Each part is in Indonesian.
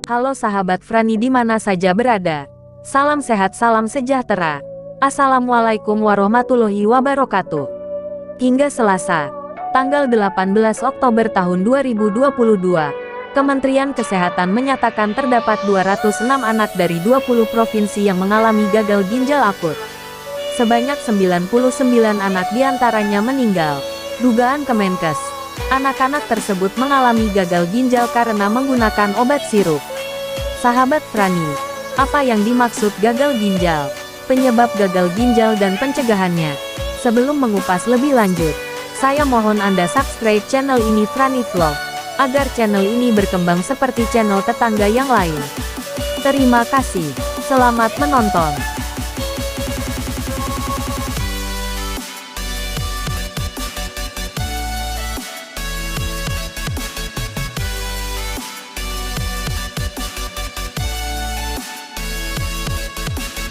Halo sahabat Frani di mana saja berada. Salam sehat, salam sejahtera. Assalamualaikum warahmatullahi wabarakatuh. Hingga Selasa, tanggal 18 Oktober tahun 2022, Kementerian Kesehatan menyatakan terdapat 206 anak dari 20 provinsi yang mengalami gagal ginjal akut. Sebanyak 99 anak diantaranya meninggal. Dugaan Kemenkes, anak-anak tersebut mengalami gagal ginjal karena menggunakan obat sirup. Sahabat Frani, apa yang dimaksud gagal ginjal, penyebab gagal ginjal dan pencegahannya? Sebelum mengupas lebih lanjut, saya mohon Anda subscribe channel ini Frani Vlog, agar channel ini berkembang seperti channel tetangga yang lain. Terima kasih, selamat menonton.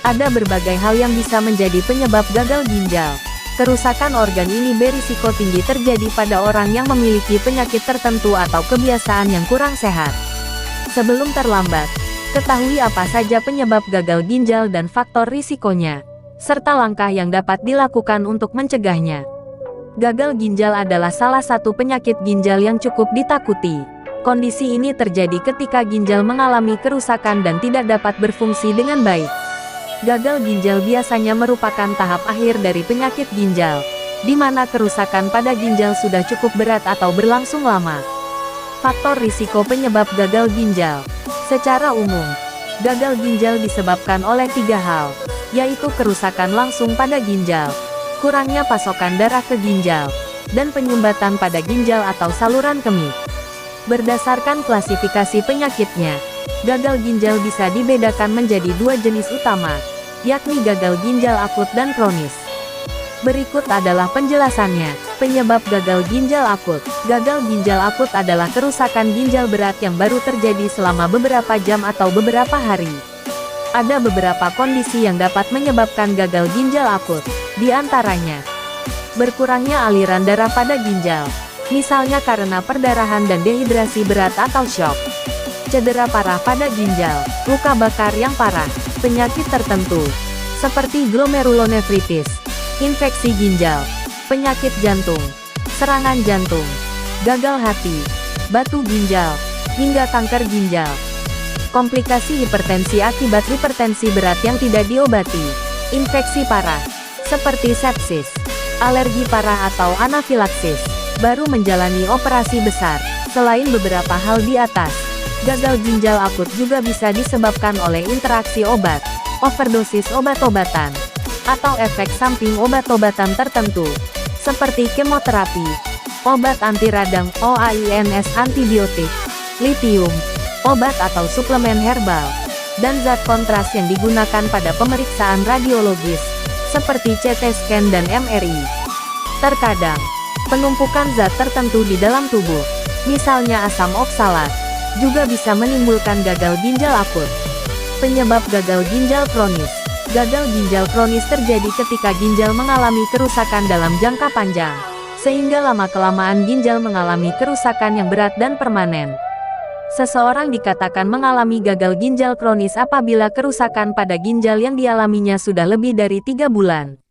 Ada berbagai hal yang bisa menjadi penyebab gagal ginjal. Kerusakan organ ini berisiko tinggi terjadi pada orang yang memiliki penyakit tertentu atau kebiasaan yang kurang sehat. Sebelum terlambat, ketahui apa saja penyebab gagal ginjal dan faktor risikonya, serta langkah yang dapat dilakukan untuk mencegahnya. Gagal ginjal adalah salah satu penyakit ginjal yang cukup ditakuti. Kondisi ini terjadi ketika ginjal mengalami kerusakan dan tidak dapat berfungsi dengan baik. Gagal ginjal biasanya merupakan tahap akhir dari penyakit ginjal, di mana kerusakan pada ginjal sudah cukup berat atau berlangsung lama. Faktor risiko penyebab gagal ginjal. Secara umum, gagal ginjal disebabkan oleh 3 hal, yaitu kerusakan langsung pada ginjal, kurangnya pasokan darah ke ginjal, dan penyumbatan pada ginjal atau saluran kemih. Berdasarkan klasifikasi penyakitnya, gagal ginjal bisa dibedakan menjadi 2 jenis utama, yakni gagal ginjal akut dan kronis. Berikut adalah penjelasannya. Penyebab gagal ginjal akut. Gagal ginjal akut adalah kerusakan ginjal berat yang baru terjadi selama beberapa jam atau beberapa hari. Ada beberapa kondisi yang dapat menyebabkan gagal ginjal akut, di antaranya berkurangnya aliran darah pada ginjal, misalnya karena perdarahan dan dehidrasi berat atau shock. Cedera parah pada ginjal, luka bakar yang parah, penyakit tertentu, seperti glomerulonefritis, infeksi ginjal, penyakit jantung, serangan jantung, gagal hati, batu ginjal, hingga kanker ginjal. Komplikasi hipertensi akibat hipertensi berat yang tidak diobati, infeksi parah, seperti sepsis, alergi parah atau anafilaksis, baru menjalani operasi besar. Selain beberapa hal di atas, gagal ginjal akut juga bisa disebabkan oleh interaksi obat, overdosis obat-obatan, atau efek samping obat-obatan tertentu, seperti kemoterapi, obat anti radang OAINS antibiotik, litium, obat atau suplemen herbal, dan zat kontras yang digunakan pada pemeriksaan radiologis, seperti CT scan dan MRI. Terkadang, penumpukan zat tertentu di dalam tubuh, misalnya asam oksalat, juga bisa menimbulkan gagal ginjal akut. Penyebab gagal ginjal kronis. Gagal ginjal kronis terjadi ketika ginjal mengalami kerusakan dalam jangka panjang, sehingga lama-kelamaan ginjal mengalami kerusakan yang berat dan permanen. Seseorang dikatakan mengalami gagal ginjal kronis apabila kerusakan pada ginjal yang dialaminya sudah lebih dari 3 bulan.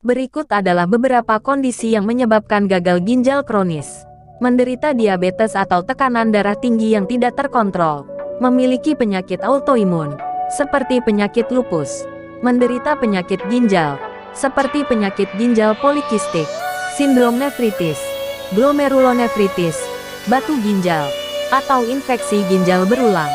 Berikut adalah beberapa kondisi yang menyebabkan gagal ginjal kronis. Menderita diabetes atau tekanan darah tinggi yang tidak terkontrol, memiliki penyakit autoimun, seperti penyakit lupus, menderita penyakit ginjal, seperti penyakit ginjal polikistik, sindrom nefritis, glomerulonefritis, batu ginjal, atau infeksi ginjal berulang,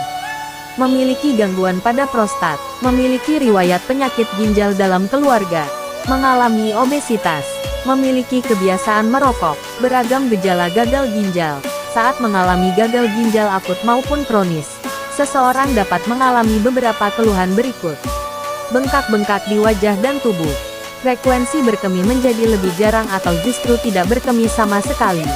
memiliki gangguan pada prostat, memiliki riwayat penyakit ginjal dalam keluarga, mengalami obesitas, memiliki kebiasaan merokok. Beragam gejala gagal ginjal. Saat mengalami gagal ginjal akut maupun kronis, seseorang dapat mengalami beberapa keluhan berikut. Bengkak-bengkak di wajah dan tubuh. Frekuensi berkemih menjadi lebih jarang atau justru tidak berkemih sama sekali.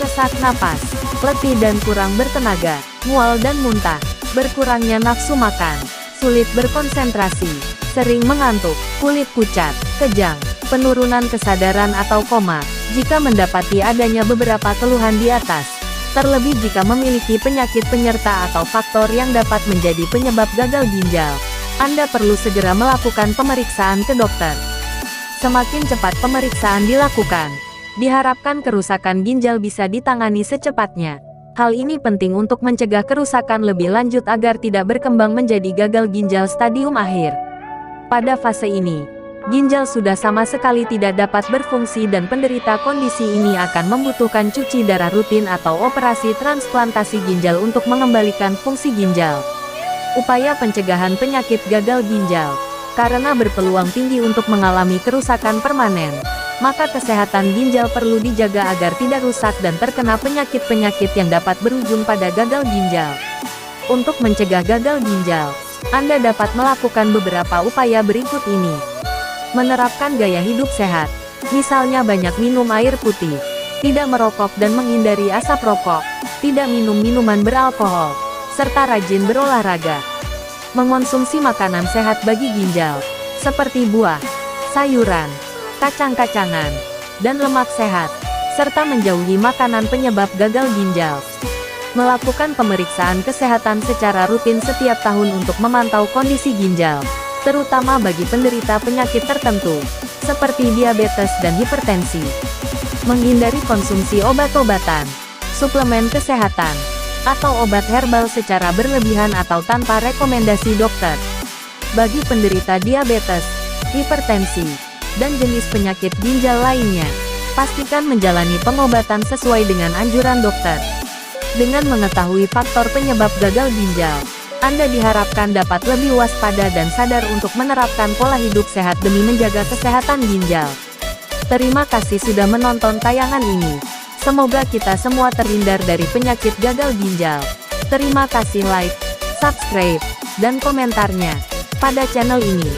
Sesak napas, letih dan kurang bertenaga, mual dan muntah, berkurangnya nafsu makan, sulit berkonsentrasi, sering mengantuk, kulit pucat, kejang, penurunan kesadaran atau koma. Jika mendapati adanya beberapa keluhan di atas, Terlebih jika memiliki penyakit penyerta atau faktor yang dapat menjadi penyebab gagal ginjal, Anda perlu segera melakukan pemeriksaan ke dokter. Semakin cepat pemeriksaan dilakukan, diharapkan kerusakan ginjal bisa ditangani secepatnya. Hal ini penting untuk mencegah kerusakan lebih lanjut agar tidak berkembang menjadi gagal ginjal stadium akhir. Pada fase ini, ginjal sudah sama sekali tidak dapat berfungsi dan penderita kondisi ini akan membutuhkan cuci darah rutin atau operasi transplantasi ginjal untuk mengembalikan fungsi ginjal. Upaya pencegahan penyakit gagal ginjal. Karena berpeluang tinggi untuk mengalami kerusakan permanen, maka kesehatan ginjal perlu dijaga agar tidak rusak dan terkena penyakit-penyakit yang dapat berujung pada gagal ginjal. Untuk mencegah gagal ginjal, Anda dapat melakukan beberapa upaya berikut ini. Menerapkan gaya hidup sehat, misalnya banyak minum air putih, tidak merokok dan menghindari asap rokok, tidak minum minuman beralkohol, serta rajin berolahraga. Mengonsumsi makanan sehat bagi ginjal, seperti buah, sayuran, kacang-kacangan, dan lemak sehat, serta menjauhi makanan penyebab gagal ginjal. Melakukan pemeriksaan kesehatan secara rutin setiap tahun untuk memantau kondisi ginjal, terutama bagi penderita penyakit tertentu, seperti diabetes dan hipertensi. Menghindari konsumsi obat-obatan, suplemen kesehatan, atau obat herbal secara berlebihan atau tanpa rekomendasi dokter. Bagi penderita diabetes, hipertensi, dan jenis penyakit ginjal lainnya, pastikan menjalani pengobatan sesuai dengan anjuran dokter. Dengan mengetahui faktor penyebab gagal ginjal, Anda diharapkan dapat lebih waspada dan sadar untuk menerapkan pola hidup sehat demi menjaga kesehatan ginjal. Terima kasih sudah menonton tayangan ini. Semoga kita semua terhindar dari penyakit gagal ginjal. Terima kasih like, subscribe, dan komentarnya pada channel ini.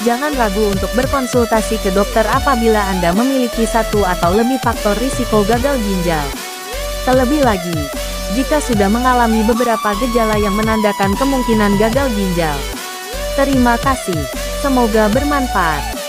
Jangan ragu untuk berkonsultasi ke dokter apabila Anda memiliki satu atau lebih faktor risiko gagal ginjal. Terlebih lagi, jika sudah mengalami beberapa gejala yang menandakan kemungkinan gagal ginjal. Terima kasih. Semoga bermanfaat.